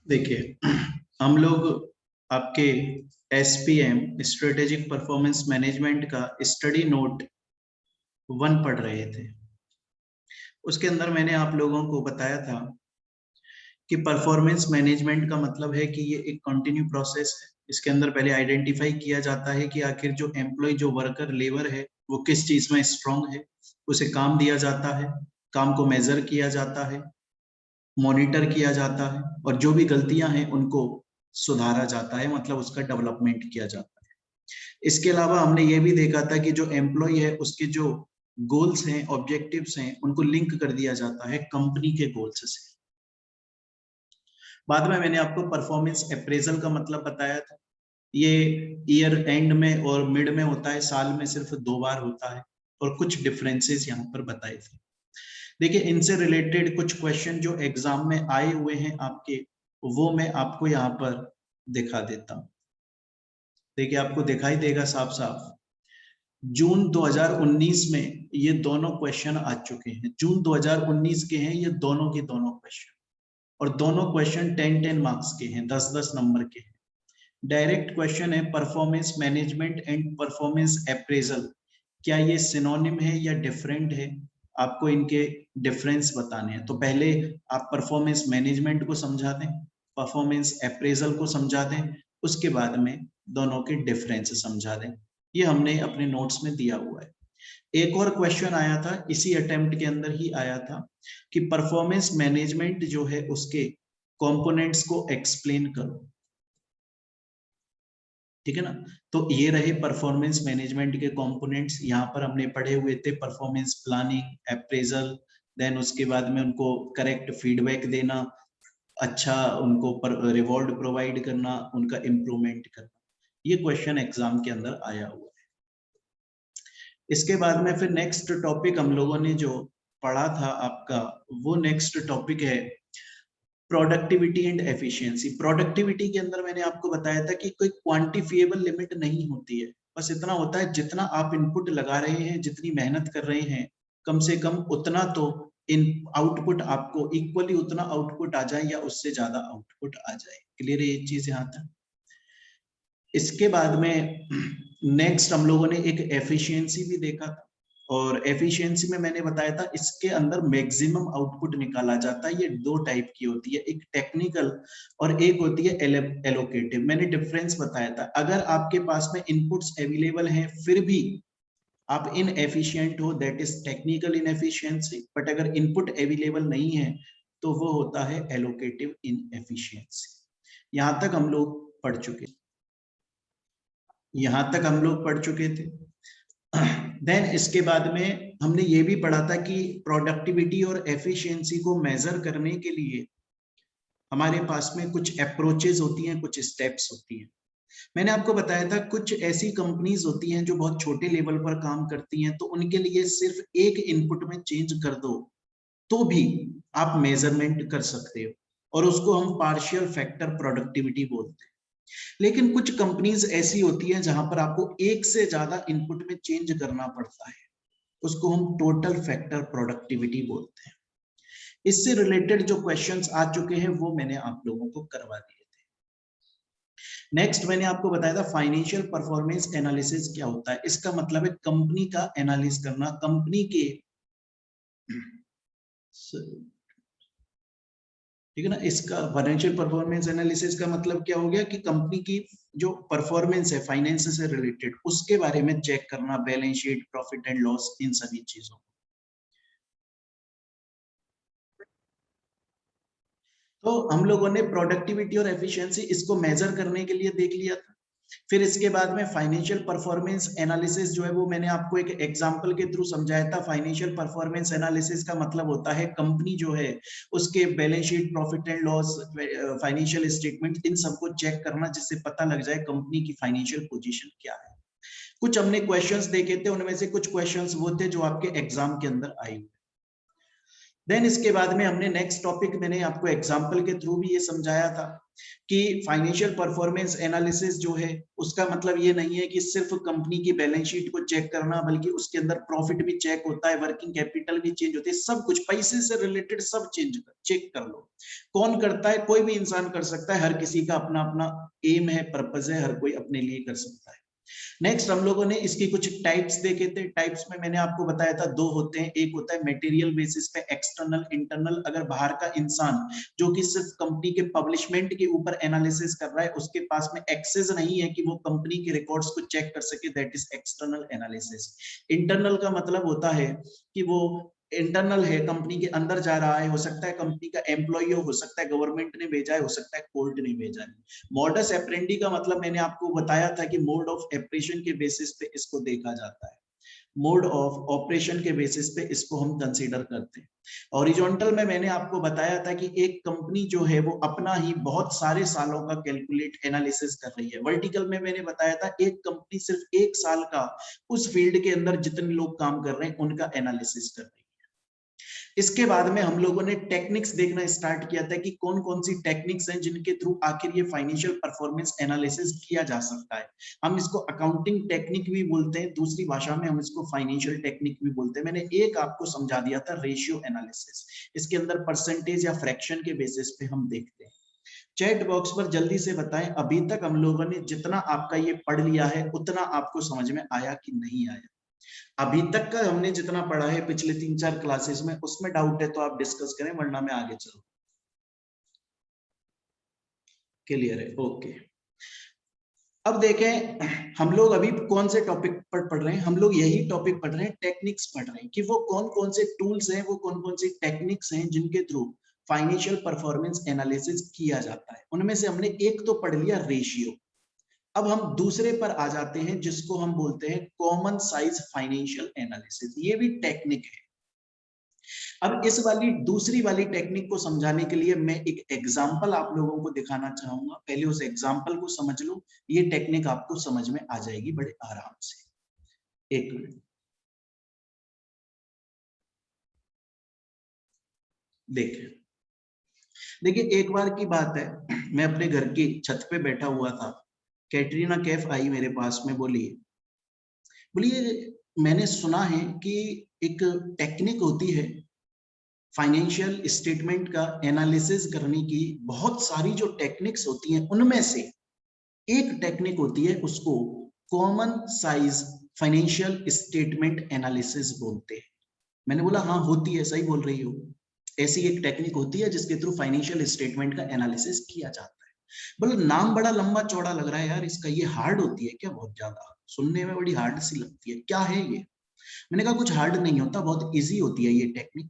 देखिए, हम लोग आपके एसपीएम स्ट्रेटेजिक परफॉर्मेंस मैनेजमेंट का स्टडी नोट 1 पढ़ रहे थे। उसके अंदर मैंने आप लोगों को बताया था कि परफॉर्मेंस मैनेजमेंट का मतलब है कि ये एक कंटिन्यू प्रोसेस है। इसके अंदर पहले आइडेंटिफाई किया जाता है कि आखिर जो एम्प्लॉय, जो वर्कर, लेबर है, वो किस चीज में स्ट्रांग है। उसे काम दिया जाता है, काम को मेजर किया जाता है, मॉनिटर किया जाता है, और जो भी गलतियां हैं उनको सुधारा जाता है, मतलब उसका डेवलपमेंट किया जाता है। इसके अलावा हमने ये भी देखा था कि जो एम्प्लॉय है उसके जो गोल्स हैं, ऑब्जेक्टिव्स हैं, उनको लिंक कर दिया जाता है कंपनी के गोल्स से। बाद में मैंने आपको परफॉर्मेंस अप्रेजल का मतलब बताया था। ये ईयर एंड में और मिड में होता है, साल में सिर्फ 2 बार होता है, और कुछ डिफरेंसेस यहाँ पर बताए थे। देखिए, इनसे रिलेटेड कुछ क्वेश्चन जो एग्जाम में आए हुए हैं आपके, वो मैं आपको यहाँ पर दिखा देता हूँ। देखिए, आपको दिखाई देगा साफ साफ। जून 2019 में ये दोनों क्वेश्चन आ चुके हैं। जून 2019 के हैं ये दोनों के दोनों क्वेश्चन, और दोनों क्वेश्चन 10-10 मार्क्स के हैं, 10-10 नंबर के हैं। डायरेक्ट क्वेश्चन है, performance management and performance appraisal क्या ये सिनोनिम है या डिफरेंट है? आपको इनके डिफरेंस बताने हैं। तो पहले आप परफॉर्मेंस मैनेजमेंट को समझा दें, परफॉर्मेंस अप्रेजल को समझा दें, उसके बाद में दोनों के डिफरेंस समझा दें। ये हमने अपने नोट्स में दिया हुआ है। एक और क्वेश्चन आया था, इसी अटेम्प्ट के अंदर ही आया था, कि परफॉर्मेंस मैनेजमेंट जो है उसके कंपोनेंट्स को एक्सप्लेन करो। ठीक है ना? तो ये रहे परफॉर्मेंस मैनेजमेंट के कंपोनेंट्स। यहाँ पर हमने पढ़े हुए थे परफॉर्मेंस प्लानिंग, अप्रेजल, देन उसके बाद में उनको करेक्ट फीडबैक देना, अच्छा उनको रिवॉर्ड प्रोवाइड करना, उनका इम्प्रूवमेंट करना। ये क्वेश्चन एग्जाम के अंदर आया हुआ है। इसके बाद में फिर नेक्स्ट टॉपिक हम लोगों ने जो पढ़ा था आपका, वो नेक्स्ट टॉपिक है प्रोडक्टिविटी एंड एफिशिएंसी। प्रोडक्टिविटी के अंदर मैंने आपको बताया था कि कोई क्वांटिफिएबल लिमिट नहीं होती है, बस इतना होता है जितना आप इनपुट लगा रहे हैं, जितनी मेहनत कर रहे हैं, कम से कम उतना तो इन आउटपुट आपको इक्वली उतना आउटपुट आ जाए या उससे ज्यादा आउटपुट आ जाए। क्लियर है ये चीज यहाँ तक? इसके बाद में नेक्स्ट हम लोगों ने एक एफिशिएंसी भी देखा था, और एफिशिएंसी में मैंने बताया था इसके अंदर मैक्सिमम आउटपुट निकाला जाता है। ये 2 टाइप की होती है, एक टेक्निकल और एक होती है एलोकेटिव। मैंने डिफरेंस बताया था। अगर आपके पास में इनपुट्स अवेलेबल हैं फिर भी आप इनएफिशिएंट हो, that is technical inefficiency. But अगर इनपुट अवेलेबल नहीं है तो वो होता है एलोकेटिव इनएफिशिएंसी। यहां तक हम लोग पढ़ चुके यहां तक हम लोग पढ़ चुके थे। देन इसके बाद में हमने ये भी पढ़ा था कि प्रोडक्टिविटी और एफिशिएंसी को मेजर करने के लिए हमारे पास में कुछ अप्रोचेस होती हैं, कुछ स्टेप्स होती हैं। मैंने आपको बताया था कुछ ऐसी कंपनीज होती हैं जो बहुत छोटे लेवल पर काम करती हैं, तो उनके लिए सिर्फ एक इनपुट में चेंज कर दो तो भी आप मेजरमेंट कर सकते हो, और उसको हम पार्शियल फैक्टर प्रोडक्टिविटी बोलते हैं। लेकिन कुछ कंपनीज ऐसी होती हैं जहां पर आपको एक से ज्यादा इनपुट में चेंज करना पड़ता है, उसको हम टोटल फैक्टर प्रोडक्टिविटी बोलते हैं। इससे रिलेटेड जो क्वेश्चंस आ चुके हैं वो मैंने आप लोगों को करवा दिए थे। नेक्स्ट मैंने आपको बताया था फाइनेंशियल परफॉर्मेंस एनालिसिस क्या होता है। इसका मतलब है कंपनी का एनालिसिस करना, कंपनी के ठीक है ना। इसका फाइनेंशियल परफॉर्मेंस एनालिसिस का मतलब क्या हो गया कि कंपनी की जो परफॉर्मेंस है फाइनेंस से रिलेटेड, उसके बारे में चेक करना, balance sheet, profit and loss, इन सभी चीजों। तो हम लोगों ने प्रोडक्टिविटी और एफिशिएंसी इसको मेजर करने के लिए देख लिया था। फिर इसके बाद में फाइनेंशियल परफॉर्मेंस एनालिसिस जो है वो मैंने आपको एक एग्जांपल के थ्रू समझाया था। फाइनेंशियल परफॉर्मेंस एनालिसिस का मतलब होता है कंपनी जो है उसके balance sheet, profit and loss, financial statement, इन सबको चेक करना जिससे पता लग जाए कंपनी की फाइनेंशियल पोजीशन क्या है। कुछ हमने क्वेश्चंस देखे थे, उनमें से कुछ क्वेश्चंस वो थे जो आपके एग्जाम के अंदर आए। देन इसके बाद में हमने नेक्स्ट टॉपिक, मैंने आपको एग्जांपल के थ्रू भी ये समझाया था कि फाइनेंशियल परफॉर्मेंस एनालिसिस जो है उसका मतलब ये नहीं है कि सिर्फ कंपनी की बैलेंस शीट को चेक करना, बल्कि उसके अंदर प्रॉफिट भी चेक होता है, वर्किंग कैपिटल भी चेंज होती है, सब कुछ पैसे से रिलेटेड सब चेक कर लो। कौन करता है? कोई भी इंसान कर सकता है, हर किसी का अपना अपना एम है, पर्पज है, हर कोई अपने लिए कर सकता है। नेक्स्ट हम लोगों ने इसकी कुछ टाइप्स देखे थे। टाइप्स में मैंने आपको बताया था दो होते हैं, एक होता है मटेरियल बेसिस पे, एक्सटर्नल, इंटरनल। अगर बाहर का इंसान जो कि सिर्फ कंपनी के पब्लिशमेंट के ऊपर एनालिसिस कर रहा है, उसके पास में एक्सेस नहीं है कि वो कंपनी के रिकॉर्ड्स को चेक कर सके, that is external analysis. Internal का मतलब होता है कि वो इंटरनल है, कंपनी के अंदर जा रहा है, हो सकता है कंपनी का एम्प्लॉय हो सकता है गवर्नमेंट ने भेजा है, हो सकता है कोर्ट ने भेजा है। मॉडस ऑपरेंडी का मतलब मैंने आपको बताया था कि मोड ऑफ ऑपरेशन के बेसिस पे इसको देखा जाता है, मोड ऑफ ऑपरेशन के बेसिस पे इसको हम कंसीडर करते हैं। हॉरिजॉन्टल में मैंने आपको बताया था कि एक कंपनी जो है वो अपना ही बहुत सारे सालों का कैलकुलेट एनालिसिस कर रही है। वर्टिकल में मैंने बताया था एक कंपनी सिर्फ एक साल का उस फील्ड के अंदर जितने लोग काम कर रहे हैं उनका एनालिसिस कर रही है। इसके बाद में हम लोगों ने टेक्निक्स देखना स्टार्ट किया था कि कौन कौन सी टेक्निक्स हैं जिनके थ्रू आखिर ये फाइनेंशियल परफॉर्मेंस एनालिसिस किया जा सकता है। हम इसको अकाउंटिंग टेक्निक भी बोलते हैं, दूसरी भाषा में हम इसको फाइनेंशियल टेक्निक भी बोलते हैं। मैंने एक आपको समझा दिया था रेशियो एनालिसिस, इसके अंदर परसेंटेज या फ्रैक्शन के बेसिस पे हम देखते हैं। चैट बॉक्स पर जल्दी से बताएं अभी तक हम लोगों ने जितना आपका ये पढ़ लिया है उतना आपको समझ में आया कि नहीं आया। अभी तक का हमने जितना पढ़ा है पिछले 3-4 क्लासेस में, उसमें डाउट है तो आप डिस्कस करें, वरना मैं आगे चलूं। क्लियर है? ओके। अब देखें हम लोग अभी कौन से टॉपिक पर पढ़ रहे हैं। हम लोग यही टॉपिक पढ़ रहे हैं, टेक्निक्स पढ़ रहे हैं कि वो कौन कौन से टूल्स हैं, वो कौन कौन सी टेक्निक्स हैं जिनके थ्रू फाइनेंशियल परफॉर्मेंस एनालिसिस किया जाता है। उनमें से हमने एक तो पढ़ लिया रेशियो। अब हम दूसरे पर आ जाते हैं जिसको हम बोलते हैं कॉमन साइज फाइनेंशियल एनालिसिस। ये भी टेक्निक है। अब इस वाली दूसरी वाली टेक्निक को समझाने के लिए मैं एक एग्जांपल आप लोगों को दिखाना चाहूंगा। पहले उस एग्जांपल को समझ लो, ये टेक्निक आपको समझ में आ जाएगी बड़े आराम से। एक मिनट देखिए, एक बार की बात है, मैं अपने घर की छत पे बैठा हुआ था। कैटरीना कैफ आई मेरे पास में, बोली मैंने सुना है कि एक टेक्निक होती है फाइनेंशियल स्टेटमेंट का एनालिसिस करने की। बहुत सारी जो टेक्निक्स होती हैं उनमें से एक टेक्निक होती है, उसको common size financial statement analysis बोलते हैं। मैंने बोला हाँ होती है, सही बोल रही हो। ऐसी एक टेक्निक होती है जिसके थ्रू फाइनेंशियल स्टेटमेंट का एनालिसिस किया जाता है। बोले नाम बड़ा लंबा चौड़ा लग रहा है यार इसका, ये हार्ड होती है क्या? बहुत ज्यादा सुनने में बड़ी हार्ड सी लगती है, क्या है ये? मैंने कहा कुछ हार्ड नहीं होता, बहुत इजी होती है ये टेक्निक।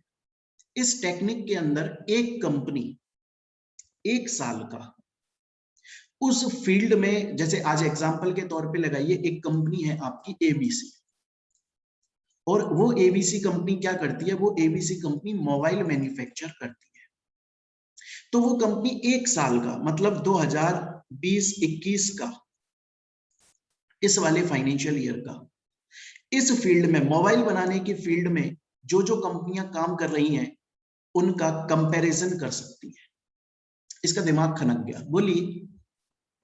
इस टेक्निक के अंदर एक कंपनी एक साल का उस फील्ड में, जैसे आज एग्जांपल के तौर पे लगाइए, एक कंपनी है आपकी एबीसी, और वो एबीसी कंपनी क्या करती है? वो एबीसी कंपनी मोबाइल मैन्युफैक्चर करती है। तो वो कंपनी एक साल का मतलब 2020-21 का, इस वाले फाइनेंशियल ईयर का, इस फील्ड में, मोबाइल बनाने की फील्ड में जो जो कंपनियां काम कर रही हैं उनका कंपैरिजन कर सकती है। इसका दिमाग खनक गया।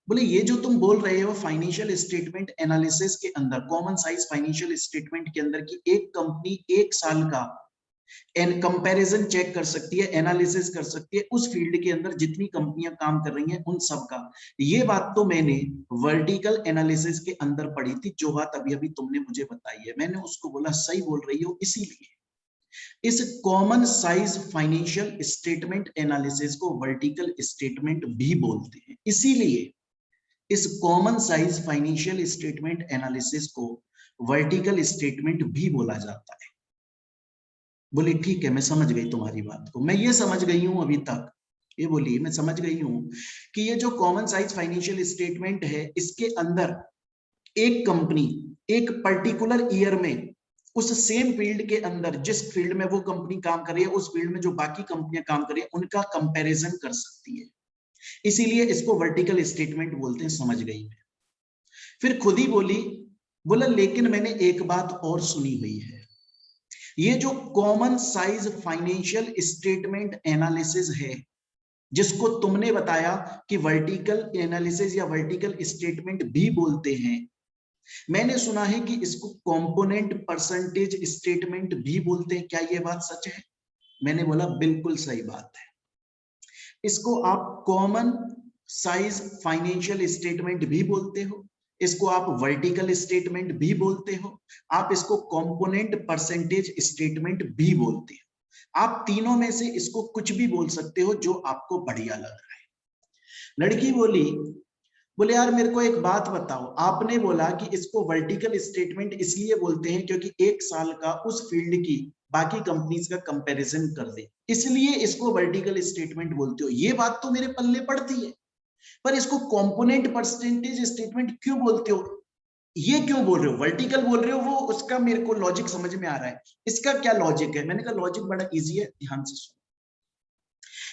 बोले ये जो तुम बोल रहे हो फाइनेंशियल स्टेटमेंट एनालिसिस के अंदर, कॉमन साइज फाइनेंशियल स्टेटमेंट के अंदर, कि एक कंपनी एक साल का एन कंपैरिजन चेक कर सकती है, एनालिसिस कर सकती है उस फील्ड के अंदर जितनी कंपनियां काम कर रही हैं उन सब का। ये बात तो मैंने वर्टिकल एनालिसिस के अंदर पढ़ी थी, जो बात अभी अभी तुमने मुझे बताई है। मैंने उसको बोला सही बोल रही हो। इसीलिए इस common size financial statement analysis को वर्टिकल स्टेटमेंट भी बोलते हैं। इसीलिए इस common size financial statement analysis को वर्टिकल स्टेटमेंट भी बोला जाता है। बोली ठीक है, मैं समझ गई तुम्हारी बात को, मैं ये समझ गई हूं अभी तक, ये बोली मैं समझ गई हूं कि ये जो कॉमन साइज फाइनेंशियल स्टेटमेंट है, इसके अंदर एक कंपनी एक पर्टिकुलर ईयर में उस सेम फील्ड के अंदर, जिस फील्ड में वो कंपनी काम कर रही है, उस फील्ड में जो बाकी कंपनियां काम कर रही है उनका कंपैरिजन कर सकती है। इसीलिए इसको वर्टिकल स्टेटमेंट बोलते हैं। समझ गई मैं। फिर खुद ही बोला लेकिन मैंने एक बात और सुनी हुई है, ये जो common size financial statement analysis है, जिसको तुमने बताया कि वर्टिकल एनालिसिस या वर्टिकल स्टेटमेंट भी बोलते हैं, मैंने सुना है कि इसको कंपोनेंट परसेंटेज स्टेटमेंट भी बोलते हैं। क्या ये बात सच है? मैंने बोला बिल्कुल सही बात है। इसको आप कॉमन साइज फाइनेंशियल स्टेटमेंट भी बोलते हो, इसको आप वर्टिकल स्टेटमेंट भी बोलते हो, आप इसको कंपोनेंट परसेंटेज स्टेटमेंट भी बोलते हो। आप तीनों में से इसको कुछ भी बोल सकते हो जो आपको बढ़िया लग रहा है। लड़की बोले यार मेरे को एक बात बताओ, आपने बोला कि इसको वर्टिकल स्टेटमेंट इसलिए बोलते हैं क्योंकि एक साल का उस फील्ड की बाकी कंपनीज का कंपैरिजन कर दे, इसलिए इसको वर्टिकल स्टेटमेंट बोलते हो। ये बात तो मेरे पल्ले पड़ती है, पर इसको कंपोनेंट परसेंटेज स्टेटमेंट क्यों बोलते हो? ये क्यों बोल रहे हो? वर्टिकल बोल रहे हो, वो उसका मेरे को लॉजिक समझ में आ रहा है, इसका क्या लॉजिक है? मैंने कहा लॉजिक बड़ा इजी है, ध्यान से सुनो।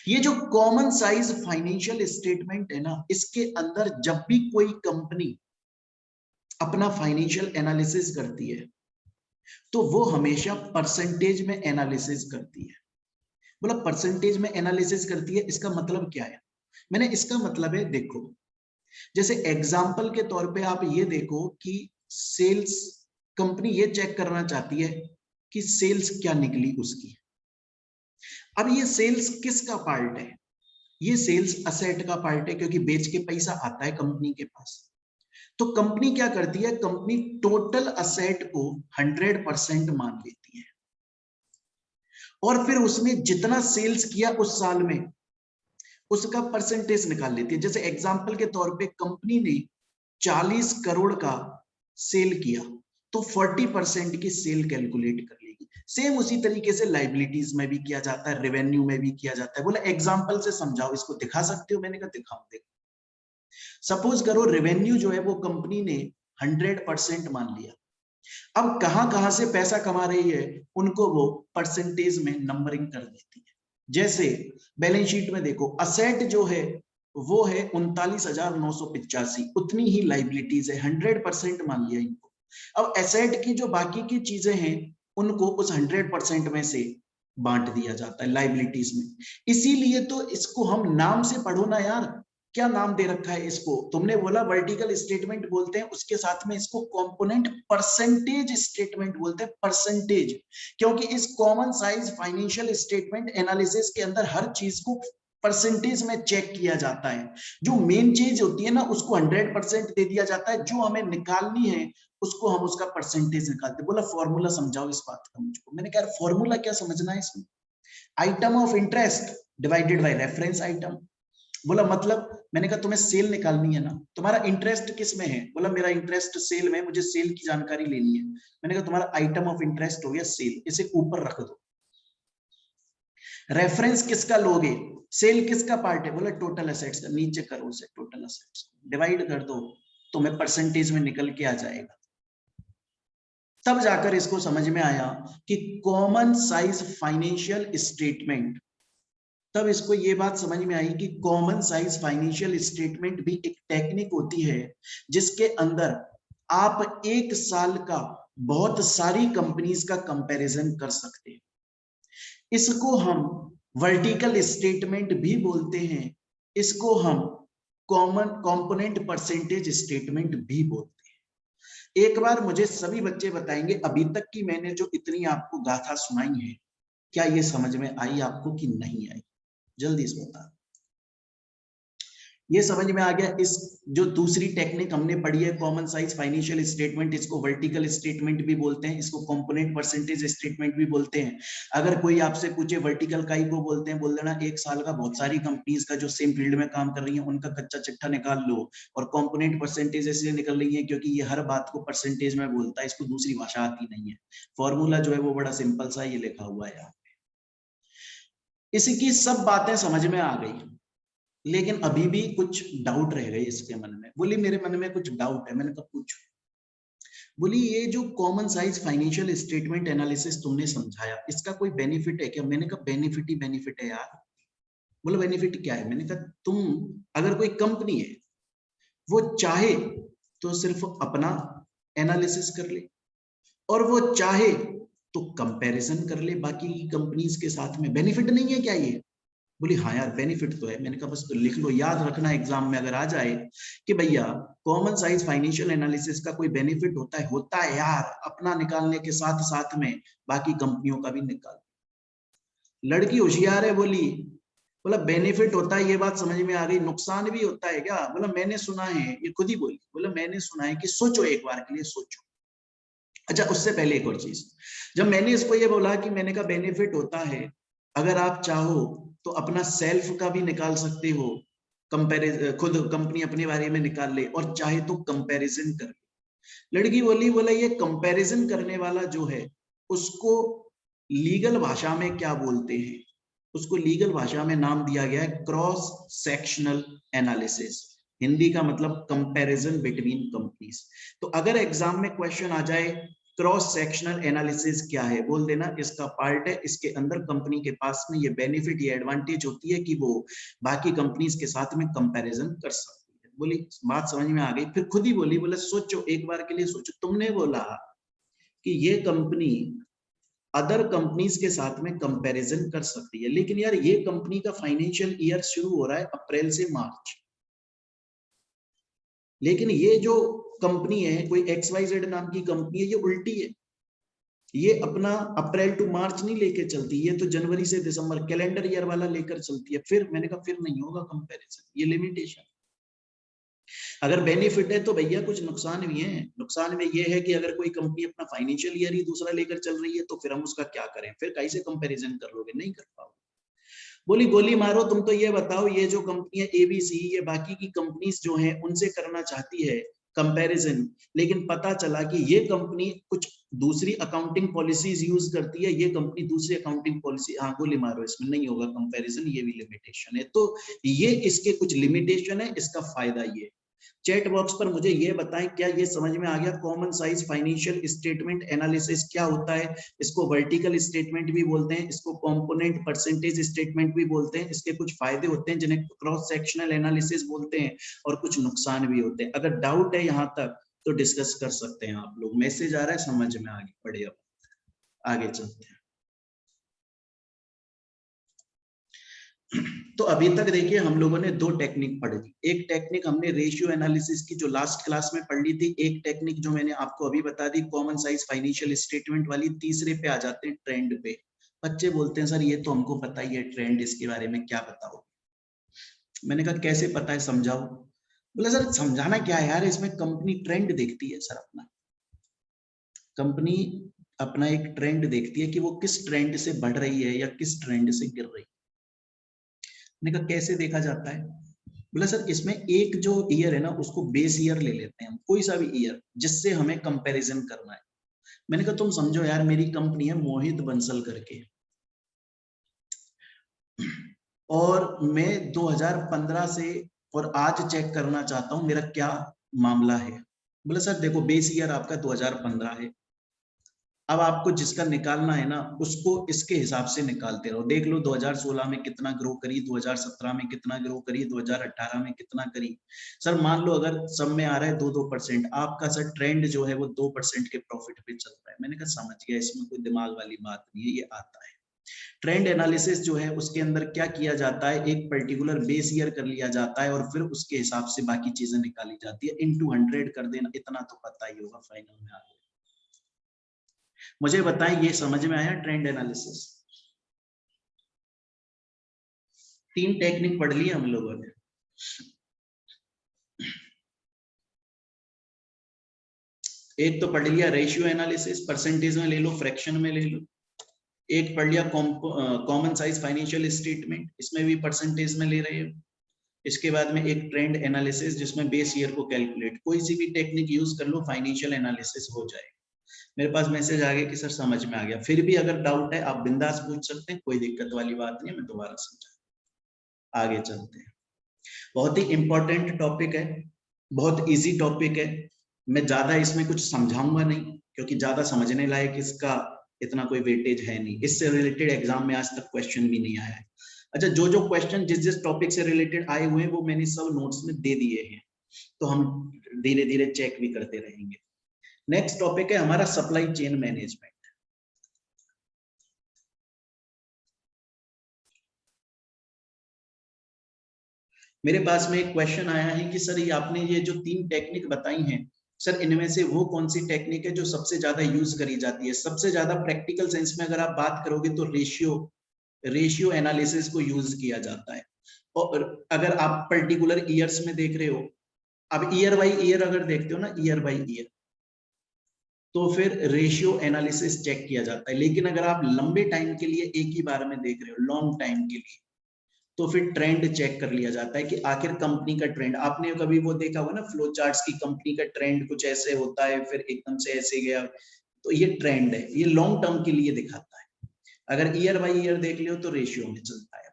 ये जो कॉमन साइज फाइनेंशियल स्टेटमेंट है ना, इसके अंदर जब भी कोई कंपनी अपना फाइनेंशियल एनालिसिस करती है तो वो हमेशा परसेंटेज में एनालिसिस करती है। बोला परसेंटेज में एनालिसिस करती है, इसका मतलब क्या है? मैंने इसका मतलब है, देखो जैसे एग्जांपल के तौर पे आप ये देखो कि सेल्स, कंपनी ये चेक करना चाहती है कि सेल्स क्या निकली उसकी। अब ये सेल्स किसका पार्ट है? ये सेल्स असेट का पार्ट है, क्योंकि बेच के पैसा आता है कंपनी के पास। तो कंपनी क्या करती है? कंपनी टोटल असेट को 100% मान लेती है और फिर उसने जितना सेल्स किया उस साल में उसका परसेंटेज निकाल लेती है। जैसे एग्जांपल के तौर पे कंपनी ने 40 करोड़ का सेल किया तो 40% की सेल कैलकुलेट कर लेगी। सेम उसी तरीके से लाइबिलिटीज में भी किया जाता है, रेवेन्यू में भी किया जाता है। बोला एग्जांपल से समझाओ, इसको दिखा सकते हो? मैंने कहा दिखाओ। देखो सपोज करो रेवेन्यू जो है वो कंपनी ने 100% मान लिया। अब कहां से पैसा कमा रही है उनको वो परसेंटेज में नंबरिंग कर देती है। जैसे बैलेंस शीट में देखो, असेट जो है वो है 39,985, उतनी ही लाइबिलिटीज है, 100% मान लिया इनको। अब एसेट की जो बाकी की चीजें हैं उनको उस 100% में से बांट दिया जाता है लाइबिलिटीज में। इसीलिए तो इसको हम नाम से पढ़ो ना यार, क्या नाम दे रखा है इसको? तुमने बोला वर्टिकल स्टेटमेंट बोलते हैं, उसके साथ में इसको कंपोनेंट परसेंटेज स्टेटमेंट बोलते हैं। परसेंटेज क्योंकि इस common size financial statement analysis के अंदर हर चीज को परसेंटेज में चेक किया जाता है। जो मेन चीज होती है ना उसको 100% दे दिया जाता है, जो हमें निकालनी है उसको हम उसका परसेंटेज निकालते हैं। बोला फॉर्मूला समझाओ इस बात का मुझको। मैंने कहा फॉर्मूला क्या समझना है इसमें? Item of interest divided by reference item. बोला मतलब? मैंने कहा तुम्हें सेल निकालनी है ना, तुम्हारा इंटरेस्ट किस में है? बोला मेरा इंटरेस्ट सेल में, मुझे सेल की जानकारी लेनी है। मैंने कहा तुम्हारा आइटम ऑफ इंटरेस्ट हो गया सेल, इसे ऊपर रख दो। रेफरेंस किसका लोगे? सेल किसका पार्ट है? बोला टोटल एसेट्स का, नीचे करो उसे, टोटल एसेट्स डिवाइड कर दो, तुम्हें परसेंटेज में निकल के आ जाएगा। तब जाकर इसको समझ में आया कि कॉमन साइज फाइनेंशियल स्टेटमेंट, तब इसको ये बात समझ में आई कि कॉमन साइज फाइनेंशियल स्टेटमेंट भी एक टेक्निक होती है जिसके अंदर आप एक साल का बहुत सारी कंपनीज का कंपैरिजन कर सकते हैं। इसको हम वर्टिकल स्टेटमेंट भी बोलते हैं, इसको हम कॉमन कंपोनेंट परसेंटेज स्टेटमेंट भी बोलते हैं। एक बार मुझे सभी बच्चे बताएंगे अभी तक की मैंने जो इतनी आपको गाथा सुनाई है, क्या ये समझ में आई आपको कि नहीं आई? जल्दी से बता। ये समझ में आ गया? इस जो दूसरी टेक्निक हमने पढ़ी है कॉमन साइज फाइनेंशियल स्टेटमेंट, इसको वर्टिकल स्टेटमेंट भी बोलते हैं, इसको कंपोनेंट परसेंटेज स्टेटमेंट भी बोलते हैं। अगर कोई आपसे पूछे वर्टिकल काई को बोलते हैं, बोल देना एक साल का बहुत सारी कंपनीज का जो सेम फील्ड में काम कर रही है उनका कच्चा चिट्ठा निकाल लो। और कंपोनेंट परसेंटेज इसलिए निकल रही है क्योंकि ये हर बात को परसेंटेज में बोलता है, इसको दूसरी भाषा आती नहीं है। फॉर्मूला जो है वो बड़ा सिंपल सा ये लिखा हुआ है। इसकी सब बातें समझ में आ गई, लेकिन अभी भी कुछ डाउट रह गए इसके मन में। बोली मेरे मन में कुछ डाउट है। मैंने कहा पूछो। बोली ये जो common size financial statement analysis तुमने समझाया, इसका कोई बेनिफिट है क्या? मैंने कहा बेनिफिट ही बेनिफिट है यार। बोला बेनिफिट क्या है? मैंने कहा तुम, अगर कोई कंपनी है वो चाहे तो सिर्फ अपना एनालिसिस कर ले, और वो चाहे तो कंपैरिजन कर ले बाकी कंपनीज के साथ में। बेनिफिट नहीं है क्या ये? बोली हाँ यार बेनिफिट तो है। मैंने कहा बस तो लिख लो, याद रखना एग्जाम में अगर आ जाए कि भैया कॉमन साइज फाइनेंशियल एनालिसिस का कोई बेनिफिट होता है? होता है यार, अपना निकालने के साथ साथ में बाकी कंपनियों का भी निकाल। लड़की होशियार है, बोला बेनिफिट होता है ये बात समझ में आ गई, नुकसान भी होता है क्या? बोला मैंने सुना है, ये खुद ही बोली, बोला मैंने सुना है कि सोचो एक बार के लिए सोचो। अच्छा उससे पहले एक और चीज, जब मैंने इसको ये बोला कि मैंने कहा बेनिफिट होता है, अगर आप चाहो तो अपना सेल्फ का भी निकाल सकते हो, कंपैरिजन खुद कंपनी अपने बारे में निकाल ले, और चाहे तो कंपैरिजन कर ले। लड़की बोला ये कंपैरिजन करने वाला जो है उसको लीगल भाषा में क्या बोलते हैं? उसको लीगल भाषा में नाम दिया गया है क्रॉस सेक्शनल एनालिसिस। हिंदी का मतलब कंपैरिजन बिटवीन कंपनीज। तो अगर एग्जाम में क्वेश्चन आ जाए क्रॉस सेक्शनल एनालिसिस क्या है, बोल देना इसका पार्ट है, इसके अंदर कंपनी के पास में ये बेनिफिट ये एडवांटेज होती है कि वो बाकी कंपनीज के साथ में कंपैरिजन कर सकती है। बोली बात समझ में आ गई? फिर खुद ही बोले सोचो एक बार के लिए सोचो, तुमने बोला कि ये कंपनी अदर कंपनीज के साथ में कंपैरिजन कर सकती है, लेकिन यार ये कंपनी का फाइनेंशियल ईयर शुरू हो रहा है अप्रैल से मार्च, लेकिन ये जो कंपनी है कोई XYZ नाम की कंपनी है, ये उल्टी है, ये अपना अप्रैल टू मार्च नहीं लेके चलती, ये तो जनवरी से दिसंबर कैलेंडर ईयर वाला लेकर चलती है। फिर मैंने कहा फिर नहीं होगा कंपैरिजन, ये लिमिटेशन। अगर बेनिफिट है तो भैया कुछ नुकसान भी है। नुकसान में ये है कि अगर कोई कंपनी अपना फाइनेंशियल ईयर ही दूसरा लेकर चल रही है तो फिर हम उसका क्या करें? फिर कैसे कंपैरिजन कर लोगे? नहीं कर पाओगे। बोली गोली मारो, तुम तो ये बताओ ये जो कंपनी है ABC, ये बाकी की कंपनीज जो हैं उनसे करना चाहती है कंपैरिजन, लेकिन पता चला कि ये कंपनी कुछ दूसरी अकाउंटिंग पॉलिसीज यूज करती है, ये कंपनी दूसरी अकाउंटिंग पॉलिसी। हाँ गोली मारो, इसमें नहीं होगा कंपैरिजन, ये भी लिमिटेशन है। तो ये इसके कुछ लिमिटेशन है, इसका फायदा ये। चैट बॉक्स पर मुझे ये बताएं क्या ये समझ में आ गया common size financial statement analysis क्या होता है? इसको वर्टिकल स्टेटमेंट भी बोलते हैं, इसको कंपोनेंट परसेंटेज स्टेटमेंट भी बोलते हैं। इसके कुछ फायदे होते हैं जिन्हें क्रॉस सेक्शनल एनालिसिस बोलते हैं, और कुछ नुकसान भी होते हैं। अगर डाउट है यहाँ तक तो डिस्कस कर सकते हैं आप लोग। मैसेज आ रहा है, समझ में आगे बढ़िया, आगे चलते हैं। तो अभी तक देखिए हम लोगों ने दो टेक्निक पढ़ ली। एक टेक्निक हमने रेशियो एनालिसिस की जो लास्ट क्लास में पढ़ ली थी, एक टेक्निक जो मैंने आपको अभी बता the common size financial statement वाली। तीसरे पे आ जाते हैं ट्रेंड पे। बच्चे बोलते हैं सर ये तो हमको पता ही है ट्रेंड, इसके बारे में क्या बताओ? मैंने कहा कैसे पता है, समझाओ। बोले सर समझाना क्या है यार, इसमें कंपनी ट्रेंड देखती है सर, अपना कंपनी अपना एक ट्रेंड देखती है कि वो किस ट्रेंड से बढ़ रही है या किस ट्रेंड से गिर रही है। मैंने कहा कैसे देखा जाता है? बोला सर इसमें एक जो ईयर है ना उसको बेस ईयर ले लेते हैं हम, कोई सा भी ईयर जिससे हमें कंपैरिजन करना है। मैंने कहा तुम समझो यार, मेरी कंपनी है मोहित बंसल करके, और मैं 2015 से और आज चेक करना चाहता हूं मेरा क्या मामला है। बोला सर देखो बेस ईयर आपका 2015 है, अब आपको जिसका निकालना है ना उसको इसके हिसाब से निकालते रहो। देख लो 2016 में कितना ग्रो करी, 2017 में कितना ग्रो करी, 2018 में कितना करी। सर मान लो अगर सब में आ रहा है 2-2%, आपका सर ट्रेंड जो है वो 2% के प्रॉफिट पे चल रहा है। मैंने कहा समझ गया, इसमें कोई दिमाग वाली बात नहीं है, ये आता है। ट्रेंड एनालिसिस जो है उसके अंदर क्या किया जाता है, एक पर्टिकुलर बेस ईयर कर लिया जाता है और फिर उसके हिसाब से बाकी चीजें निकाली जाती है। इनटू 100 कर देना, इतना तो पता ही होगा फाइनल में आगे। मुझे बताएं ये समझ में आया ट्रेंड एनालिसिस? 3 टेक्निक पढ़ ली हम लोगों ने। एक तो पढ़ लिया रेशियो एनालिसिस, परसेंटेज में ले लो, फ्रैक्शन में ले लो। एक पढ़ लिया कॉमन साइज फाइनेंशियल स्टेटमेंट, इसमें भी परसेंटेज में ले रहे हो। इसके बाद में एक ट्रेंड एनालिसिस जिसमें बेस ईयर को कैलकुलेट, कोई सी भी टेक्निक यूज कर लो फाइनेंशियल एनालिसिस हो जाएगा। मेरे पास मैसेज आ गया कि सर समझ में आ गया। फिर भी अगर डाउट है आप बिंदास पूछ सकते हैं, कोई दिक्कत वाली बात नहीं है, मैं दोबारा समझा। आगे चलते हैं। बहुत ही इंपॉर्टेंट टॉपिक है, बहुत इजी टॉपिक है। मैं ज्यादा इसमें कुछ समझाऊंगा नहीं क्योंकि ज्यादा समझने लायक इसका इतना कोई वेटेज है नहीं। इससे रिलेटेड एग्जाम में आज तक क्वेश्चन भी नहीं आया है। अच्छा जो जो क्वेश्चन जिस जिस टॉपिक से रिलेटेड आए हुए हैं वो मैंने सब नोट्स में दे दिए हैं, तो हम धीरे धीरे चेक भी करते रहेंगे। नेक्स्ट टॉपिक है हमारा सप्लाई चेन मैनेजमेंट। मेरे पास में एक क्वेश्चन आया है कि सर ये आपने ये जो 3 टेक्निक बताई हैं सर, इनमें से वो कौन सी टेक्निक है जो सबसे ज्यादा यूज करी जाती है? सबसे ज्यादा प्रैक्टिकल सेंस में अगर आप बात करोगे तो रेशियो एनालिसिस को यूज किया जाता है। और अगर आप पर्टिकुलर ईयर्स में देख रहे हो, अब ईयर बाई ईयर अगर देखते हो ना, ईयर बाई ईयर, तो फिर रेशियो एनालिसिस चेक किया जाता है। लेकिन अगर आप लंबे टाइम के लिए एक ही बार में देख रहे हो, लॉन्ग टाइम के लिए, तो फिर ट्रेंड चेक कर लिया जाता है कि आखिर कंपनी का ट्रेंड, आपने कभी वो देखा होगा ना फ्लो चार्ट्स की, कंपनी का ट्रेंड कुछ ऐसे होता है फिर एकदम से ऐसे गया, तो ये ट्रेंड है, ये लॉन्ग टर्म के लिए दिखाता है। अगर ईयर बाई ईयर देख लियो तो रेशियो में चलता है।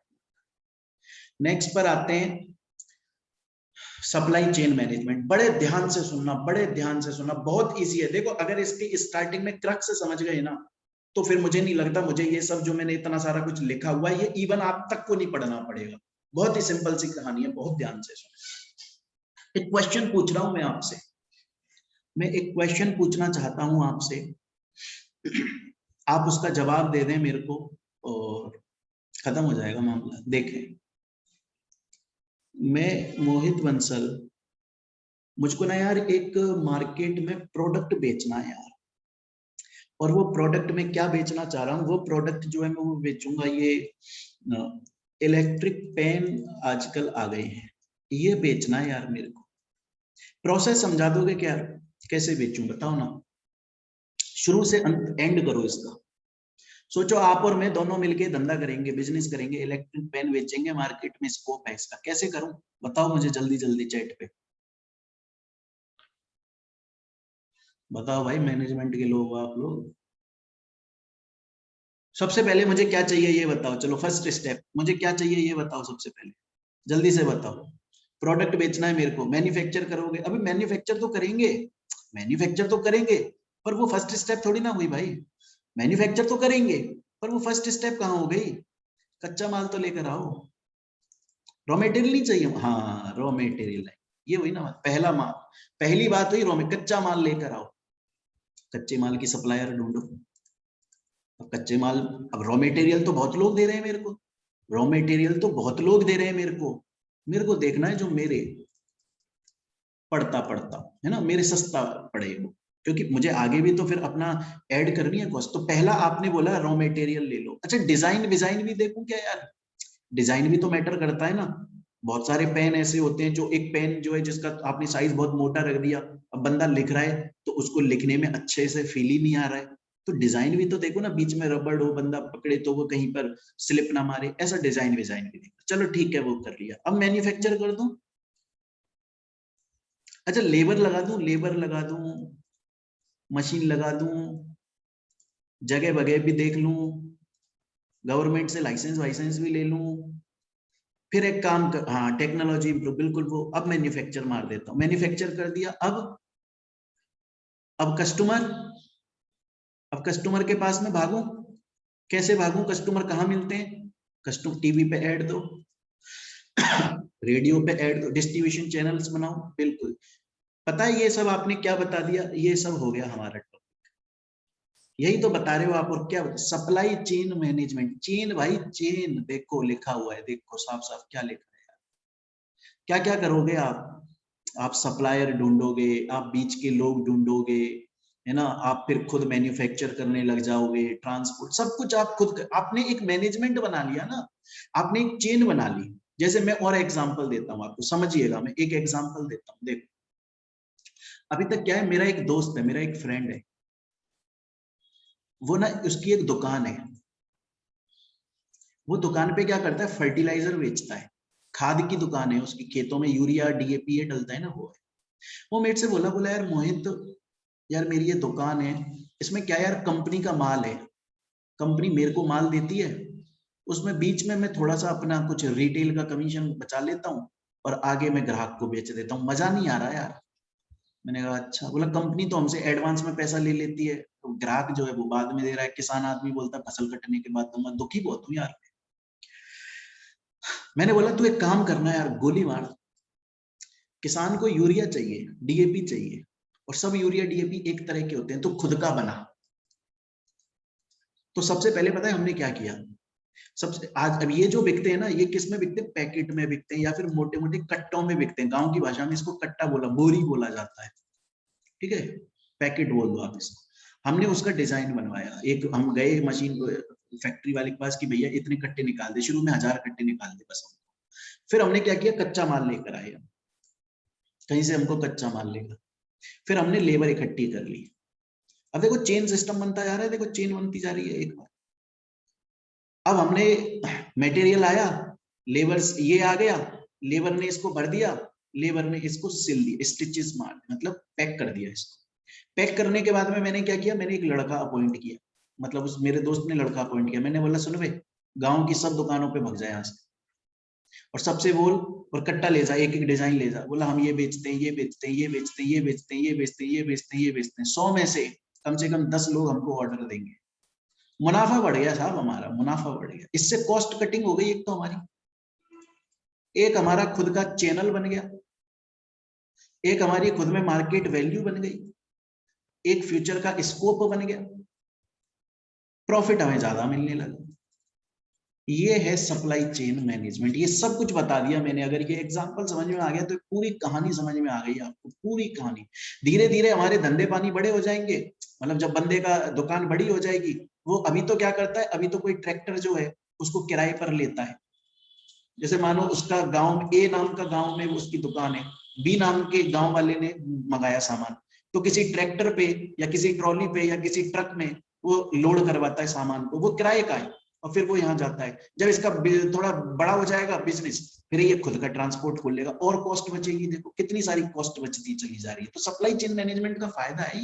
नेक्स्ट पर आते हैं सप्लाई चेन मैनेजमेंट। बड़े ध्यान से सुनना, बड़े ध्यान से सुनना, बहुत इजी है। देखो अगर इसकी स्टार्टिंग में क्रक्स से समझ गए ना, तो फिर मुझे नहीं लगता मुझे ये सब जो मैंने इतना सारा कुछ लिखा हुआ है, ये इवन आप तक को नहीं पढ़ना पड़ेगा। बहुत ही सिंपल सी कहानी है, बहुत ध्यान से सुनो। एक क्वेश्चन पूछ रहा हूं मैं आपसे, मैं एक क्वेश्चन पूछना चाहता हूं आपसे, आप उसका जवाब दे दें मेरे को और खत्म हो जाएगा मामला। देखें, मैं मोहित बंसल, मुझको ना यार एक मार्केट में प्रोडक्ट बेचना है यार, और वो प्रोडक्ट में क्या बेचना चाह रहा हूँ, वो प्रोडक्ट जो है मैं वो बेचूंगा, ये इलेक्ट्रिक पेन आजकल आ गए हैं, ये बेचना है यार मेरे को। प्रोसेस समझा दोगे क्या, कैसे बेचूं बताओ ना, शुरू से एंड करो इसका। सोचो आप और मैं दोनों मिलके धंधा करेंगे, बिजनेस करेंगे, इलेक्ट्रिक पेन बेचेंगे, मार्केट में स्कोप है इसका, कैसे करूं बताओ मुझे जल्दी जल्दी चैट पे बताओ भाई, मैनेजमेंट के लोग आप लोग। सबसे पहले मुझे क्या चाहिए ये बताओ, चलो फर्स्ट स्टेप, मुझे क्या चाहिए ये बताओ सबसे पहले, जल्दी से बताओ। प्रोडक्ट बेचना है मेरे को, मैन्युफैक्चर करोगे, अभी मैन्युफैक्चर तो करेंगे, मैन्युफैक्चर तो करेंगे, पर वो फर्स्ट स्टेप थोड़ी ना हुई भाई। मैन्युफैक्चर तो करेंगे पर वो फर्स्ट स्टेप कहाँ हो गई, कच्चा माल तो लेकर आओ। रॉ मेटेरियल नहीं चाहिए, हाँ रॉ मेटेरियल है, ये हुई ना बात, पहला माल, पहली बात हुई रॉ, कच्चा माल लेकर आओ, कच्चे माल की सप्लायर ढूंढो। अब कच्चे माल, अब रॉ मटेरियल तो बहुत लोग दे रहे हैं मेरे को, रॉ मटेरियल तो बहुत लोग दे रहे हैं मेरे को देखना है जो मेरे पड़ता है ना, मेरे सस्ता पड़े वो, क्योंकि मुझे आगे भी तो फिर अपना ऐड करनी है कॉस्ट। तो पहला आपने बोला रॉ मटेरियल ले लो, अच्छा डिजाइन डिजाइन भी देखूं क्या यार, डिजाइन भी तो मैटर करता है ना। बहुत सारे पेन ऐसे होते हैं जो, एक पेन जो है जिसका आपने साइज बहुत मोटा रख दिया, अब बंदा लिख रहा है तो उसको लिखने में अच्छे से फील ही नहीं आ रहा है, तो डिजाइन भी तो देखो ना, बीच में रबड़ हो, बंदा पकड़े तो वो कहीं पर स्लिप ना मारे, ऐसा डिजाइन डिजाइन भी देखो। चलो ठीक है वो कर लिया, अब मैन्युफैक्चर कर दूं, अच्छा लेबर लगा दूं, लेबर लगा दूं, मशीन लगा दूं, जगह बगह भी देख लूं, गवर्नमेंट से लाइसेंस वाइसेंस भी ले लूं, फिर एक काम कर, हाँ टेक्नोलॉजी इंप्रूव, बिल्कुल वो, अब मैन्युफैक्चर मार देता हूँ, मैन्युफैक्चर कर दिया, अब कस्टमर, अब कस्टमर के पास में भागूं, कैसे भागूं, कस्टमर कहाँ मिलते हैं, कस्टमर टीवी पे ऐड दो, रेडियो पे ऐड दो, डिस्ट्रीब्यूशन चैनल्स बनाओ, बिल्कुल। पता है ये सब आपने क्या बता दिया, ये सब हो गया हमारा टॉपिक, यही तो बता रहे हो आप, और क्या, सप्लाई चेन मैनेजमेंट, चेन भाई चेन, देखो लिखा हुआ है, देखो साफ साफ क्या लिखा है, क्या क्या करोगे आप सप्लायर ढूंढोगे, आप बीच के लोग ढूंढोगे, है ना, आप फिर खुद मैन्युफैक्चर करने लग जाओगे, ट्रांसपोर्ट सब कुछ आप खुद, आपने एक मैनेजमेंट बना लिया ना, आपने एक चेन बना ली। जैसे मैं और एग्जांपल देता हूं आपको, समझिएगा, मैं एक एग्जांपल देता हूं, देखो अभी तक क्या है, मेरा एक दोस्त है, मेरा एक फ्रेंड है, वो ना उसकी एक दुकान है, वो दुकान पे क्या करता है, फर्टिलाइजर बेचता है, खाद की दुकान है उसकी, खेतों में यूरिया डीएपी ये डलता है ना वो है। वो मेरे से बोला बोला यार मोहित, यार मेरी ये दुकान है, इसमें क्या यार कंपनी का माल है, कंपनी मेरे को माल देती है, उसमें बीच में मैं थोड़ा सा अपना कुछ रिटेल का कमीशन बचा लेता हूँ और आगे मैं ग्राहक को बेच देता हूँ, मजा नहीं आ रहा यार। मैंने कहा अच्छा, बोला कंपनी तो हमसे एडवांस में पैसा ले लेती है, तो ग्राहक जो है वो बाद में दे रहा है, किसान आदमी बोलता है फसल कटने के बाद, तो मैं दुखी बहुत हूँ यार। मैंने बोला तू एक काम करना यार, गोली मार, किसान को यूरिया चाहिए, डीएपी चाहिए, और सब यूरिया डीएपी एक तरह के होते हैं, तो खुद का बना। तो सबसे पहले पता है हमने क्या किया, सबसे आज अब ये जो बिकते हैं ना, ये किस में बिकते हैं, पैकेट में बिकते हैं या फिर मोटे मोटे कट्टों में बिकते हैं। गांव की भाषा में इसको कट्टा बोला, बोरी बोला जाता है, ठीक है, पैकेट बोल दो आप इसको। हमने उसका डिजाइन बनवाया, एक हम गए मशीन फैक्ट्री वाले के पास कि भैया इतने कट्टे निकाल दे, शुरू में 1000 कट्टे निकाल दे बस हमको। फिर हमने क्या किया, कच्चा माल लेकर आए, कहीं से हमको कच्चा माल लेकर, फिर हमने लेबर इकट्ठी कर ली। अब देखो चेन सिस्टम बनता जा रहा है, देखो चेन बनती जा रही है एक बार। अब हमने मटेरियल आया, लेबर ये आ गया, लेबर ने इसको भर दिया, लेबर ने इसको सिल दिया, स्टिचेस मार मतलब पैक कर दिया इसको। पैक करने के बाद में मैंने क्या किया, मैंने एक लड़का अपॉइंट किया, मतलब उस मेरे दोस्त ने लड़का अपॉइंट किया। मैंने बोला सुन बे, गांव की सब दुकानों पे भग जाए यहाँ से और सबसे बोल, और कट्टा ले जा, एक एक डिजाइन ले जा। बोला हम ये बेचते हैं, ये बेचते हैं, ये बेचते हैं, ये बेचते हैं, ये बेचते हैं, ये बेचते हैं, ये बेचते हैं। 100 में से कम 10 लोग हमको ऑर्डर देंगे। मुनाफा बढ़ गया साहब, हमारा मुनाफा बढ़ गया। इससे कॉस्ट कटिंग हो गई एक तो हमारी, एक हमारा खुद का चैनल बन गया, एक हमारी खुद में मार्केट वैल्यू बन गई, एक फ्यूचर का स्कोप बन गया, प्रॉफिट हमें ज्यादा मिलने लगा। ये है सप्लाई चेन मैनेजमेंट। ये सब कुछ बता दिया मैंने। अगर ये एग्जांपल समझ में आ गया तो पूरी कहानी समझ में आ गई आपको, पूरी कहानी। धीरे धीरे हमारे धंधे पानी बड़े हो जाएंगे, मतलब जब बंदे का दुकान बड़ी हो जाएगी, वो अभी तो क्या करता है, अभी तो कोई ट्रैक्टर जो है उसको किराए पर लेता है। जैसे मानो उसका गांव, ए नाम का गांव में उसकी दुकान है, बी नाम के गांव वाले ने मंगाया सामान, तो किसी ट्रैक्टर पे या किसी ट्रॉली पे या किसी ट्रक में वो लोड करवाता है सामान को, वो किराए का है, और फिर वो यहाँ जाता है। जब इसका थोड़ा बड़ा हो जाएगा बिजनेस, फिर ये खुद का ट्रांसपोर्ट खोल लेगा और कॉस्ट बचेगी। देखो कितनी सारी कॉस्ट बचती चली जा रही है। तो सप्लाई चेन मैनेजमेंट का फायदा है।